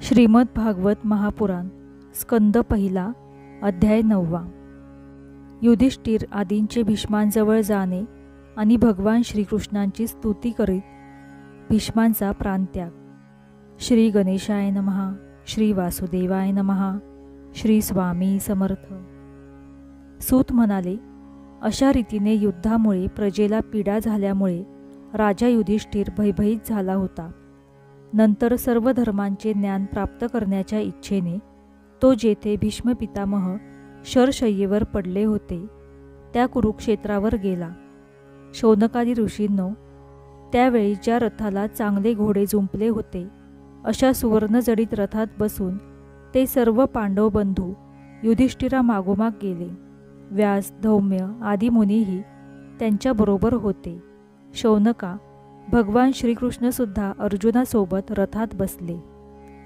श्रीमद भागवत महापुराण स्कंद पहिला अध्याय 9. युधिष्ठिर आदींचे भीष्मांजवळ जाणे आणि भगवान श्रीकृष्णांची स्तुती करीत भीष्मांचा प्राणत्याग. श्री गणेशाय नमः. श्री वासुदेवाय नमः. श्री स्वामी समर्थ. सूत म्हणाले, अशा रीतीने युद्धामुळे प्रजेला पीडा झाल्यामुळे राजा युधिष्ठिर भयभीत झाला होता. नंतर सर्व धर्मांचे ज्ञान प्राप्त करण्याच्या इच्छेने तो जेथे भीष्म पितामह शरशय्येवर पडले होते त्या कुरुक्षेत्रावर गेला. शौनकादी ऋषींनो, त्यावेळी ज्या रथाला चांगले घोडे जुंपले होते अशा सुवर्णजडित रथात बसून ते सर्व पांडव बंधू युधिष्ठिरा मागोमाग गेले. व्यास, धौम्य आदी मुनीही त्यांच्याबरोबर होते. शौनका, भगवान श्रीकृष्णसुद्धा अर्जुनासोबत रथात बसले.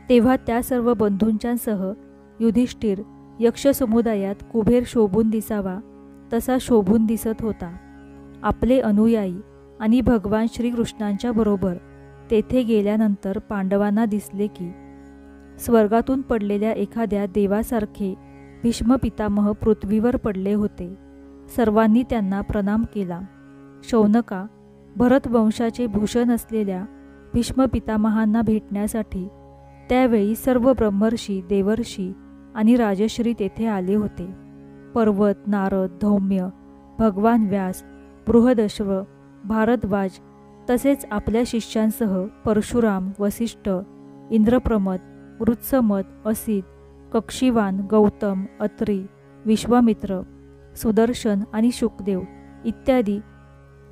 तेव्हा त्या सर्व बंधूंच्यासह युधिष्ठिर यक्षसमुदायात कुबेर शोभून दिसावा तसा शोभून दिसत होता. आपले अनुयायी आणि भगवान श्रीकृष्णांच्या बरोबर तेथे गेल्यानंतर पांडवांना दिसले की स्वर्गातून पडलेल्या एखाद्या देवासारखे भीष्म पितामह पृथ्वीवर पडले होते. सर्वांनी त्यांना प्रणाम केला. शौनका, भरतवंशाचे भूषण असलेल्या भीष्म पितामहांना भेटण्यासाठी त्यावेळी सर्व ब्रह्मर्षी, देवर्षी आणि राजश्री तेथे आले होते. पर्वत, नारद, धौम्य, भगवान व्यास, बृहदश्व, भारद्वाज तसेच आपल्या शिष्यांसह परशुराम, वसिष्ठ, इंद्रप्रमद, वृत्समत, असित, कक्षीवान, गौतम, अत्री, विश्वामित्र, सुदर्शन आणि शुकदेव इत्यादी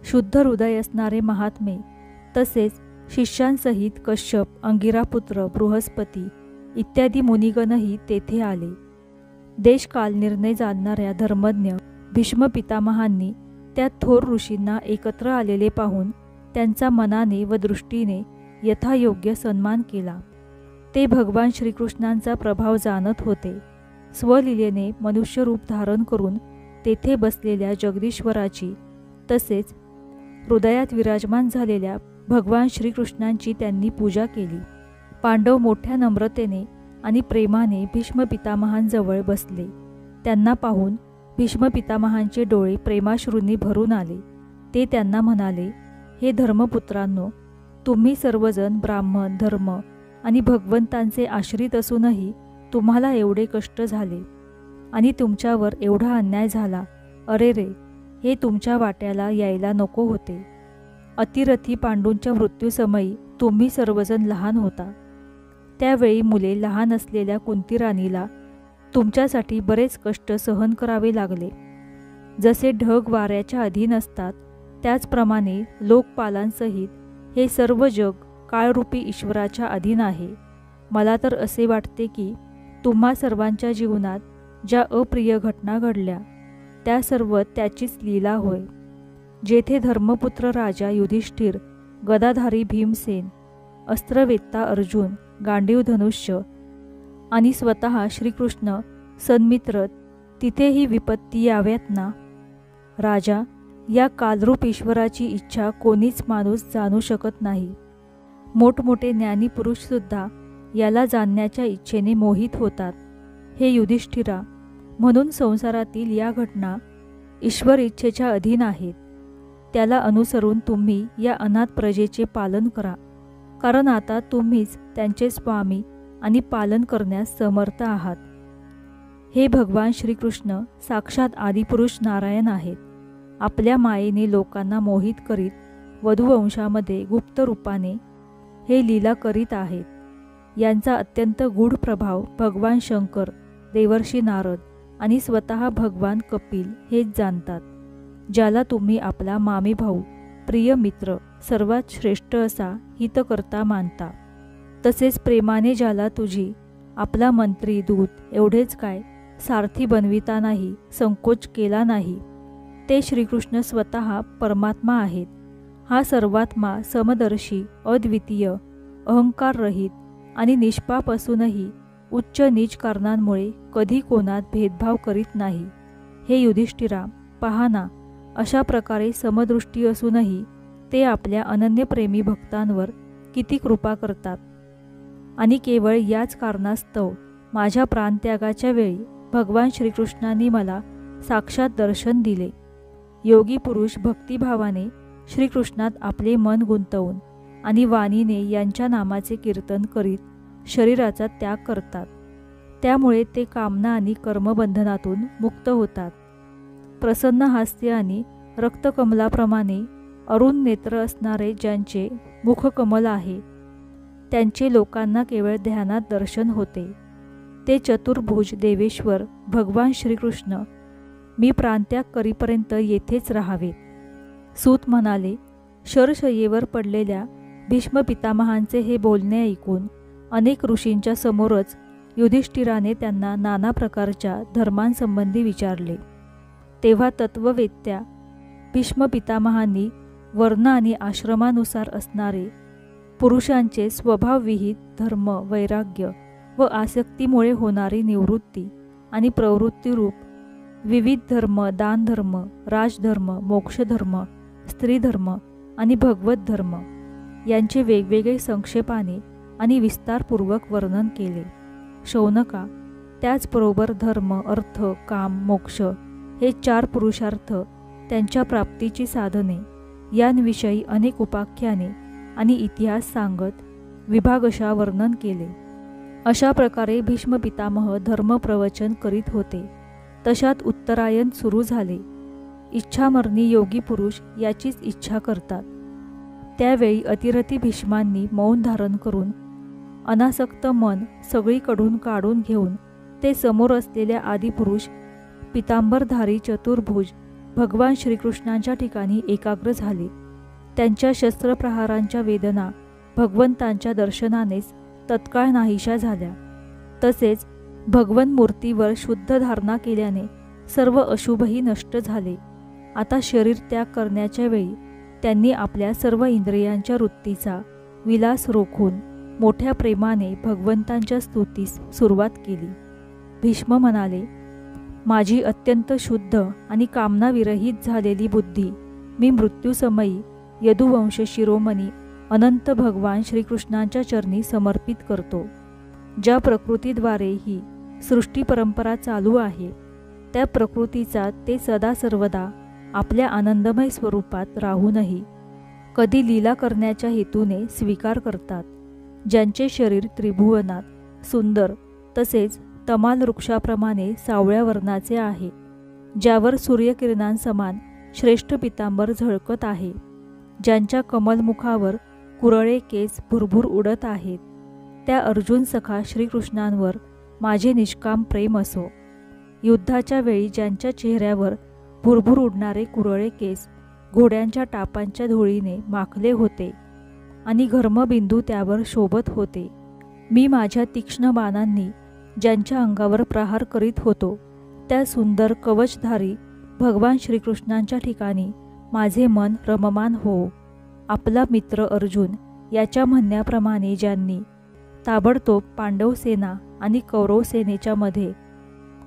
शुद्ध हृदय असणारे महात्मे तसेच शिष्यांसहित कश्यप, अंगिरापुत्र, बृहस्पती इत्यादी मुनिगणही तेथे आले. देशकाल निर्णय जाणणाऱ्या धर्मज्ञ भीष्म पितामहांनी त्या थोर ऋषींना एकत्र आलेले पाहून त्यांचा मनाने व दृष्टीने यथायोग्य सन्मान केला. ते भगवान श्रीकृष्णांचा प्रभाव जाणत होते. स्वलीलेने मनुष्यरूप धारण करून तेथे बसलेल्या जगदीश्वराची तसेच हृदयात विराजमान झालेल्या भगवान श्रीकृष्णांची त्यांनी पूजा केली. पांडव मोठ्या नम्रतेने आणि प्रेमाने भीष्म पितामहांजवळ बसले. त्यांना पाहून भीष्म पितामहांचे डोळे प्रेमाश्रूंनी भरून आले. ते त्यांना म्हणाले, हे धर्मपुत्रांनो, तुम्ही सर्वजण ब्राह्मण, धर्म आणि भगवंतांचे आश्रित असूनही तुम्हाला एवढे कष्ट झाले आणि तुमच्यावर एवढा अन्याय झाला. अरे रे, हे तुमच्या वाट्याला यायला नको होते. अतिरथी पांडूंच्या मृत्यूसमयी तुम्ही सर्वजण लहान होता. त्यावेळी मुले लहान असलेल्या कुंतीराणीला तुमच्यासाठी बरेच कष्ट सहन करावे लागले. जसे ढग वाऱ्याच्या अधीन असतात त्याचप्रमाणे लोकपालांसहित हे सर्व जग काळरूपी ईश्वराच्या अधीन आहे. मला तर असे वाटते की तुम्हा सर्वांच्या जीवनात ज्या अप्रिय घटना घडल्या त्या सर्व त्याचीच लीला होय. जेथे धर्मपुत्र राजा युधिष्ठिर, गदाधारी भीमसेन, अस्त्रवेत्ता अर्जुन, गांडीव धनुष्य आणि स्वतः श्रीकृष्ण सन्मित्र, तिथे ही विपत्ती याव्यात ना. राजा, या कालरूप ईश्वराची इच्छा कोणीच माणूस जाणू शकत नाही. मोठमोठे ज्ञानी पुरुषसुद्धा याला जाणण्याच्या इच्छेने मोहित होतात. हे युधिष्ठिरा, म्हणून संसारातील या घटना ईश्वर इच्छेच्या अधीन आहेत. त्याला अनुसरून तुम्ही या अनाथ प्रजेचे पालन करा, कारण आता तुम्हीच त्यांचे स्वामी आणि पालन करण्यास समर्थ आहात. हे भगवान श्रीकृष्ण साक्षात आदिपुरुष नारायण आहेत. आपल्या मायेने लोकांना मोहित करीत वधूवंशामध्ये गुप्त रूपाने हे लीला करीत आहेत. यांचा अत्यंत गूढ प्रभाव भगवान शंकर, देवर्षी नारद आणि स्वतः भगवान कपिल हेच जाणतात. ज्याला तुम्ही आपला मामी भाऊ, प्रिय मित्र, सर्वात श्रेष्ठ असा हितकर्ता मानता, तसेच प्रेमाने ज्याला तुझी आपला मंत्री, दूत एवढेच काय सारथी बनवितानाही संकोच केला नाही, ते श्रीकृष्ण स्वतः परमात्मा आहेत. हा सर्वात्मा समदर्शी, अद्वितीय, अहंकाररहित आणि निष्पाप असूनही उच्च नीच कारणांमुळे कधी कोणात भेदभाव करीत नाही. हे युधिष्ठिरा, पहा ना, अशा प्रकारे समदृष्टी असूनही ते आपल्या अनन्यप्रेमी भक्तांवर किती कृपा करतात. आणि केवळ याच कारणास्तव माझ्या प्राणत्यागाच्या वेळी भगवान श्रीकृष्णांनी मला साक्षात दर्शन दिले. योगी पुरुष भक्तिभावाने श्रीकृष्णात आपले मन गुंतवून आणि वाणीने यांच्या नामाचे कीर्तन करीत शरीराचा त्याग करतात. त्यामुळे ते कामना आणि कर्मबंधनातून मुक्त होतात. प्रसन्न हास्य आणि रक्तकमलाप्रमाणे अरुण नेत्र असणारे ज्यांचे मुखकमल आहे, त्यांचे लोकांना केवळ ध्यानात दर्शन होते. ते चतुर्भुज देवेश्वर भगवान श्रीकृष्ण मी प्राणत्याग करीपर्यंत येथेच राहावेत. सूत म्हणाले, शरशय्येवर पडलेल्या भीष्म पितामहांचे हे बोलणे ऐकून अनेक ऋषींच्या समोरच युधिष्ठिराने त्यांना नाना प्रकारच्या धर्मांसंबंधी विचारले. तेव्हा तत्ववेत्या भीष्म पितामहांनी वर्ण आणि आश्रमानुसार असणारे पुरुषांचे स्वभावविहित धर्म, वैराग्य व आसक्तीमुळे होणारी निवृत्ती आणि प्रवृत्तीरूप विविध धर्म, दानधर्म, राजधर्म, मोक्षधर्म, स्त्रीधर्म आणि भगवत धर्म यांचे वेगवेगळे संक्षेपाने आणि विस्तारपूर्वक वर्णन केले. शौनका, त्याचबरोबर धर्म, अर्थ, काम, मोक्ष हे 4 पुरुषार्थ, त्यांच्या प्राप्तीची साधने यांविषयी अनेक उपाख्याने आणि इतिहास सांगत विभागशः वर्णन केले. अशा प्रकारे भीष्म पितामह धर्मप्रवचन करीत होते. तशात उत्तरायण सुरू झाले. इच्छामरणी योगी पुरुष याचीच इच्छा करतात. त्यावेळी अतिरथी भीष्मांनी मौन धारण करून अनासक्त मन सगळीकडून काढून घेऊन ते समोर असलेल्या आदिपुरुष पितांबरधारी चतुर्भुज भगवान श्रीकृष्णांच्या ठिकाणी एकाग्र झाले. त्यांच्या शस्त्रप्रहारांच्या वेदना भगवंतांच्या दर्शनानेच तत्काळ नाहीशा झाल्या. तसेच भगवन मूर्तीवर शुद्ध धारणा केल्याने सर्व अशुभही नष्ट झाले. आता शरीर त्याग करण्याच्या वेळी त्यांनी आपल्या सर्व इंद्रियांच्या वृत्तीचा विलास रोखून मोठ्या प्रेमाने भगवंतांच्या स्तुतीस सुरुवात केली. भीष्म म्हणाले, माझी अत्यंत शुद्ध आणि कामनाविरहित झालेली बुद्धी मी मृत्यूसमयी यदुवंश शिरोमणी अनंत भगवान श्रीकृष्णांच्या चरणी समर्पित करतो. ज्या प्रकृतीद्वारे ही सृष्टी परंपरा चालू आहे, त्या प्रकृतीचा ते सदा सर्वदा आपल्या आनंदमय स्वरूपात राहूनही कधी लीला करण्याच्या हेतूने स्वीकार करतात. ज्यांचे शरीर त्रिभुवनात सुंदर तसेच तमाल वृक्षाप्रमाणे सावळ्या वर्णाचे आहे, ज्यावर सूर्यकिरणांसमान श्रेष्ठ पितांबर झळकत आहे, ज्यांच्या कमलमुखावर कुरळे केस भुरभुर उडत आहेत, त्या अर्जुन सखा श्रीकृष्णांवर माझे निष्काम प्रेम असो. युद्धाच्या वेळी ज्यांच्या चेहऱ्यावर भुरभुर उडणारे कुरळे केस घोड्यांच्या टापांच्या धुळीने माखले होते आणि घर्मबिंदू त्यावर शोभत होते, मी माझ्या तीक्ष्ण बाणांनी ज्यांच्या अंगावर प्रहार करीत होतो, त्या सुंदर कवचधारी भगवान श्रीकृष्णांच्या ठिकाणी माझे मन रममान हो. आपला मित्र अर्जुन याच्या म्हणण्याप्रमाणे ज्यांनी ताबडतोब पांडवसेना आणि कौरवसेनेच्या मध्ये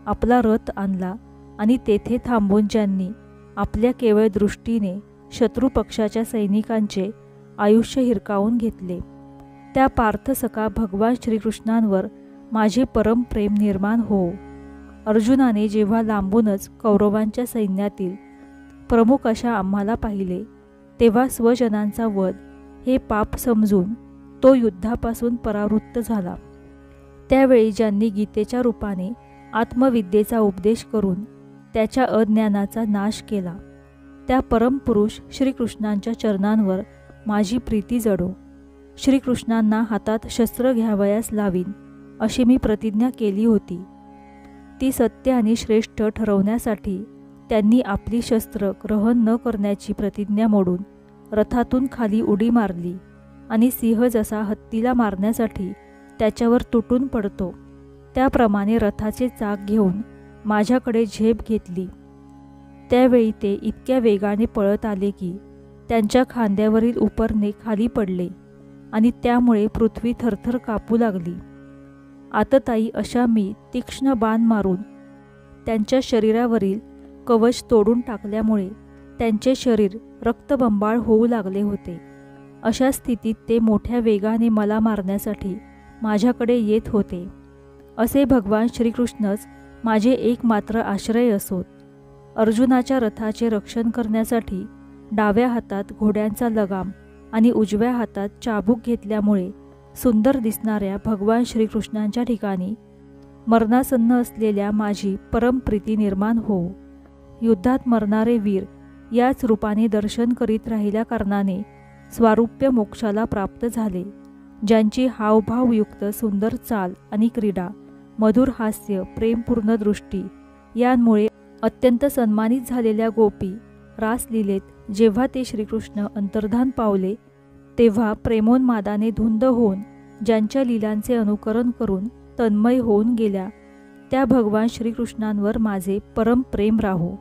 आपला रथ आणला आणि तेथे थांबून ज्यांनी आपल्या केवळ दृष्टीने शत्रुपक्षाच्या सैनिकांचे आयुष्य हिरकावून घेतले, त्या पार्थसखा भगवान श्रीकृष्णांवर माझे परम प्रेम निर्माण हो. अर्जुनाने जेव्हा लांबूनच कौरवांच्या सैन्यातील प्रमुख अशा आम्हाला पाहिले, तेव्हा स्वजनांचा वध हे पाप समजून तो युद्धापासून परावृत्त झाला. त्यावेळी ज्यांनी गीतेच्या रूपाने आत्मविद्येचा उपदेश करून त्याच्या अज्ञानाचा नाश केला, त्या परमपुरुष श्रीकृष्णांच्या चरणांवर माझी प्रीती जडो. श्रीकृष्णांना हातात शस्त्र घ्यावयास लावीन अशी मी प्रतिज्ञा केली होती. ती सत्य आणि श्रेष्ठ ठरवण्यासाठी त्यांनी आपली शस्त्र ग्रहण न करण्याची प्रतिज्ञा मोडून रथातून खाली उडी मारली आणि सिंह जसा हत्तीला मारण्यासाठी त्याच्यावर तुटून पडतो, त्याप्रमाणे रथाचे चाक घेऊन माझ्याकडे झेप घेतली. त्यावेळी ते इतक्या वेगाने पळत आले की त्यांच्या खांद्यावरील उपरणे खाली पडले आणि त्यामुळे पृथ्वी थरथर कापू लागली. आततायी अशा मी तीक्ष्ण बाण मारून त्यांच्या शरीरावरील कवच तोडून टाकल्यामुळे त्यांचे शरीर रक्तबंबाळ होऊ लागले होते. अशा स्थितीत ते मोठ्या वेगाने मला मारण्यासाठी माझ्याकडे येत होते. असे भगवान श्रीकृष्णच माझे एकमात्र आश्रय असोत. अर्जुनाच्या रथाचे रक्षण करण्यासाठी डाव्या हातात घोड्यांचा लगाम आणि उजव्या हातात चाबूक घेतल्यामुळे सुंदर दिसणाऱ्या भगवान श्रीकृष्णांच्या ठिकाणी मरणासन्न असलेल्या माझी परमप्रीती निर्माण हो. युद्धात मरणारे वीर याच रूपाने दर्शन करीत राहिल्या कारणाने स्वारूप्य मोक्षाला प्राप्त झाले. ज्यांची हावभावयुक्त सुंदर चाल आणि क्रीडा, मधुर हास्य, प्रेमपूर्ण दृष्टी यांमुळे अत्यंत सन्मानित झालेल्या गोपी रासलीलेत जेव्हा ते श्रीकृष्ण अंतर्धान पावले तेव्हा प्रेमोन्मादाने धुंद होऊन ज्यांच्या लीलांचे अनुकरण करून तन्मय होऊन गेल्या त्या भगवान श्रीकृष्णांवर माझे परम प्रेम राहो.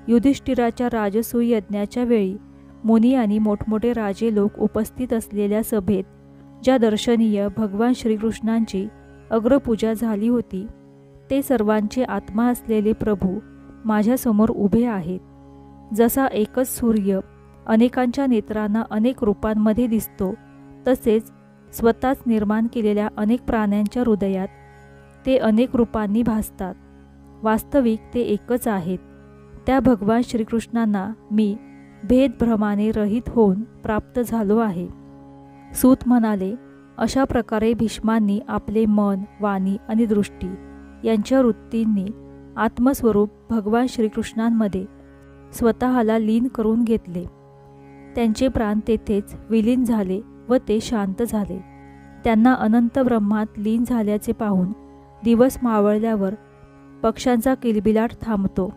युधिष्ठिराच्या राजसूय यज्ञाच्या वेळी मुनी आणि मोठमोठे राजे लोक उपस्थित असलेल्या सभेत ज्या दर्शनीय भगवान श्रीकृष्णांची अग्रपूजा झाली होती ते सर्वांचे आत्मा असलेले प्रभू माझ्यासमोर उभे आहेत. जसा एकच सूर्य अनेकांच्या नेत्रांना अनेक रूपांमध्ये दिसतो तसेच स्वतःच निर्माण केलेल्या अनेक प्राण्यांच्या हृदयात ते अनेक रूपांनी भासतात. वास्तविक ते एकच आहेत. त्या भगवान श्रीकृष्णांना मी भेदभ्रमाने रहित होऊन प्राप्त झालो आहे. सूत म्हणाले, अशा प्रकारे भीष्मांनी आपले मन, वाणी आणि दृष्टी यांच्या वृत्तींनी आत्मस्वरूप भगवान श्रीकृष्णांमध्ये स्वतःला लीन करून घेतले. त्यांचे प्राण तेथेच विलीन झाले व ते शांत झाले. त्यांना अनंत ब्रह्मात लीन झाल्याचे पाहून दिवस मावळल्यावर पक्ष्यांचा किलबिलाट थांबतो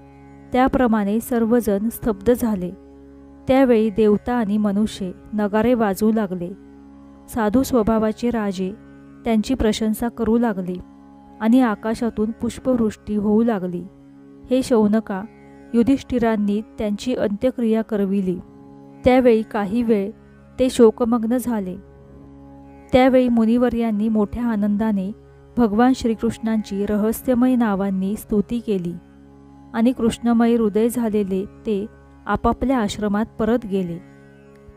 त्याप्रमाणे सर्वजण स्तब्ध झाले. त्यावेळी देवता आणि मनुष्य नगारे वाजवू लागले. साधू स्वभावाचे राजे त्यांची प्रशंसा करू लागले आणि आकाशातून पुष्पवृष्टी होऊ लागली. हे शौनका, युधिष्ठिरांनी त्यांची अंत्यक्रिया करविली. त्यावेळी काही वेळ ते शोकमग्न झाले. त्यावेळी मुनिवर्यांनी मोठ्या आनंदाने भगवान श्रीकृष्णांची रहस्यमय नावांनी स्तुती केली आणि कृष्णमय हृदय झालेले ते आपापल्या आश्रमात परत गेले.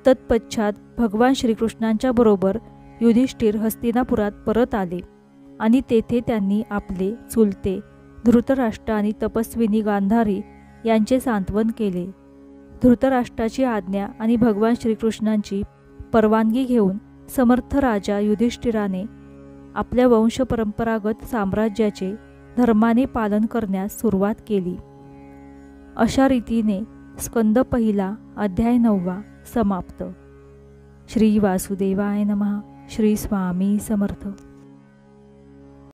तत्पश्चात भगवान श्रीकृष्णांच्या बरोबर युधिष्ठिर हस्तिनापुरात परत आले आणि तेथे त्यांनी आपले चुलते धृतराष्ट्र आणि तपस्विनी गांधारी यांचे सांत्वन केले. धृतराष्ट्राची आज्ञा आणि भगवान श्रीकृष्णांची परवानगी घेऊन समर्थ राजा युधिष्ठिराने आपल्या वंशपरंपरागत साम्राज्याचे धर्माने पालन करण्यास सुरुवात केली. अशा रीतीने स्कंद पहिला अध्याय 9 समाप्त. श्री वासुदेवाय नमः. श्री स्वामी समर्थ.